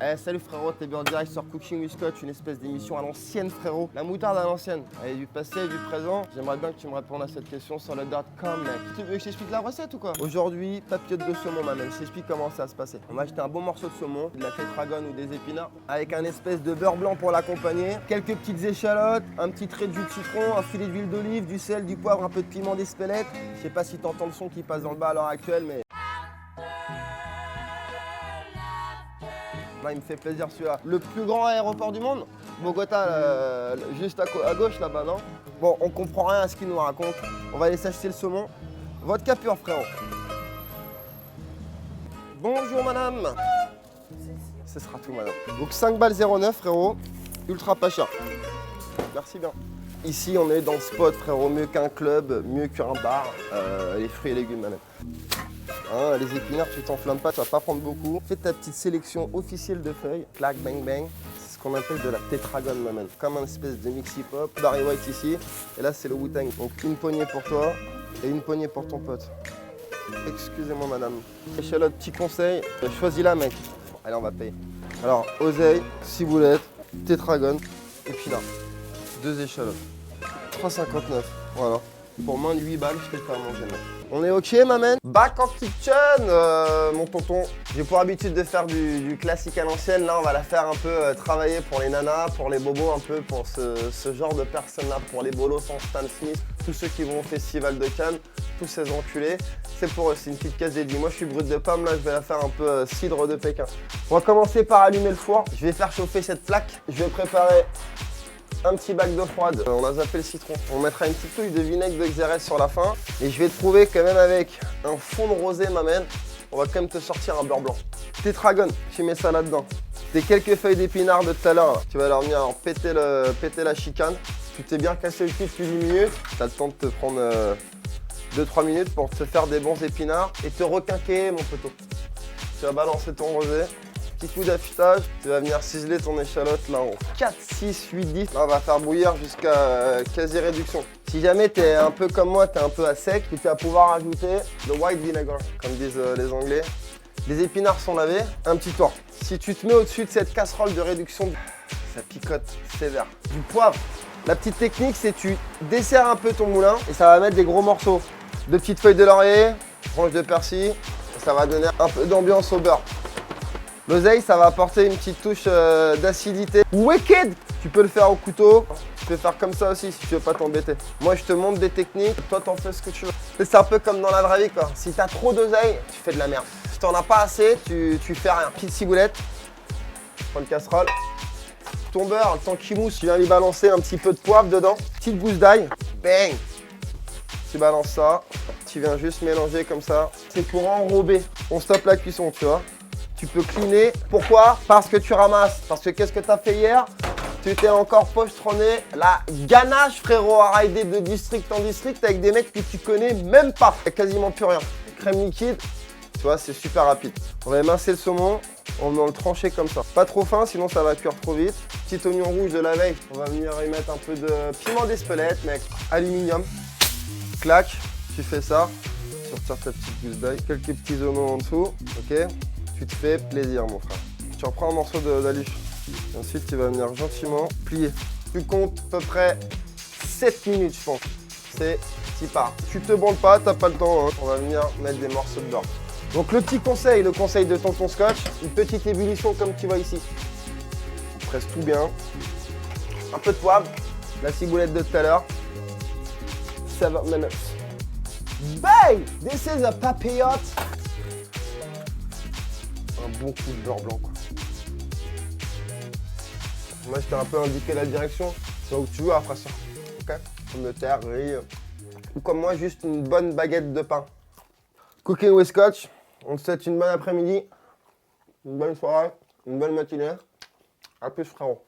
Eh salut frérot, t'es bien en direct sur Cooking with Scotch, une espèce d'émission à l'ancienne frérot. La moutarde à l'ancienne, elle est du passé et du présent. J'aimerais bien que tu me répondes à cette question sur le .com mec. Tu veux que je t'explique la recette ou quoi? Aujourd'hui, papillote de saumon ma mère, je t'explique comment ça va se passer. On va acheter un bon morceau de saumon, de la tétragone ou des épinards, avec un espèce de beurre blanc pour l'accompagner, quelques petites échalotes, un petit trait de jus de citron, un filet d'huile d'olive, du sel, du poivre, un peu de piment d'Espelette. Je sais pas si t'entends le son qui passe dans le bas à l'heure actuelle mais... Là, il me fait plaisir celui-là. Le plus grand aéroport du monde, Bogota, juste à gauche là-bas, non? Bon, on comprend rien à ce qu'il nous raconte. On va aller s'acheter le saumon. Vodka pur, frérot. Bonjour, madame. Ce sera tout, madame. Donc 5 balles 09, frérot. Ultra pas cher. Merci bien. Ici, on est dans le spot, frérot. Mieux qu'un club, mieux qu'un bar. Les fruits et légumes, madame. Hein, les épinards, tu t'enflammes pas, tu vas pas prendre beaucoup. Fais ta petite sélection officielle de feuilles. Clac, bang, bang. C'est ce qu'on appelle de la tétragone, maman. Comme un espèce de mix-hip-hop. Barry White ici. Et là, c'est le Wu-Tang. Donc une poignée pour toi et une poignée pour ton pote. Excusez-moi, madame. Échalote, petit conseil. Choisis-la, mec. Allez, on va payer. Alors, oseille, ciboulette, tétragone, épinards. 2 échalotes. 3,59. Voilà. Pour moins de 8 balles, je peux te faire manger, mec. On est ok, ma man? Back en kitchen, mon tonton. J'ai pour habitude de faire du classique à l'ancienne. Là, on va la faire un peu travailler pour les nanas, pour les bobos, un peu pour ce genre de personnes-là, pour les bolos sans Stan Smith, tous ceux qui vont au festival de Cannes, tous ces enculés. C'est pour eux, c'est une petite case dédiée. Moi, je suis brut de pomme, là, je vais la faire un peu cidre de Pékin. On va commencer par allumer le four. Je vais faire chauffer cette plaque. Je vais préparer un petit bac d'eau froide, on a zappé le citron. On mettra une petite touche de vinaigre de Xérès sur la fin. Et je vais trouver quand même avec un fond de rosé, ma mère. On va quand même te sortir un beurre blanc. Tétragone, tu mets ça là-dedans. Tes quelques feuilles d'épinards de tout à l'heure, tu vas leur venir péter la chicane. Tu t'es bien cassé le cul depuis 10 minutes. Tu as le temps de te prendre 2-3 minutes pour te faire des bons épinards et te requinquer, mon poteau. Tu vas balancer ton rosé. Petit coup d'affûtage, tu vas venir ciseler ton échalote là en 4, 6, 8, 10. Là, on va faire bouillir jusqu'à quasi réduction. Si jamais tu es un peu comme moi, tu es un peu à sec, tu vas pouvoir ajouter le white vinegar, comme disent les Anglais. Les épinards sont lavés, un petit tour. Si tu te mets au-dessus de cette casserole de réduction, ça picote sévère. Du poivre. La petite technique, c'est tu desserres un peu ton moulin et ça va mettre des gros morceaux de petites feuilles de laurier, branches de persil, et ça va donner un peu d'ambiance au beurre. L'oseille, ça va apporter une petite touche d'acidité. Wicked! Tu peux le faire au couteau, tu peux faire comme ça aussi si tu veux pas t'embêter. Moi, je te montre des techniques, toi, t'en fais ce que tu veux. C'est un peu comme dans la vraie vie, quoi. Si t'as trop d'oseille, tu fais de la merde. Si t'en as pas assez, tu fais rien. Petite ciboulette, prends une casserole. Ton beurre, le temps qu'il mousse, tu viens lui balancer un petit peu de poivre dedans. Petite gousse d'ail, bang! Tu balances ça, tu viens juste mélanger comme ça. C'est pour enrober. On stoppe la cuisson, tu vois. Tu peux cleaner. Pourquoi? Parce que tu ramasses. Parce que qu'est-ce que tu as fait hier? Tu t'es encore pochetronné la ganache, frérot, à rider de district en district avec des mecs que tu connais même pas. Il n'y a quasiment plus rien. Crème liquide, tu vois, c'est super rapide. On va émincer le saumon, on va le trancher comme ça. Pas trop fin, sinon ça va cuire trop vite. Petit oignon rouge de la veille. On va venir y mettre un peu de piment d'Espelette, mec. Aluminium. Clac, tu fais ça. Tu retires ta petite gousse d'ail. Quelques petits oignons en dessous, ok? Tu te fais plaisir, mon frère. Tu reprends un morceau d'aluche. Ensuite, tu vas venir gentiment plier. Tu comptes à peu près 7 minutes, je pense. C'est part. Tu te bandes pas, t'as pas le temps. Hein. On va venir mettre des morceaux de beurre. Donc, le petit conseil, le conseil de tonton Scotch, une petite ébullition comme tu vois ici. On presse tout bien. Un peu de poivre, la ciboulette de tout à l'heure. 7 minutes. Bang! This is a papillote. Un bon coup de beurre blanc, quoi. Moi, je t'ai un peu indiqué la direction. Tu vas où tu veux après ça. Ok? Pomme de terre, riz. Ou comme moi, juste une bonne baguette de pain. Cooking with Scotch. On te souhaite une bonne après-midi, une bonne soirée, une bonne matinée. A plus, frérot.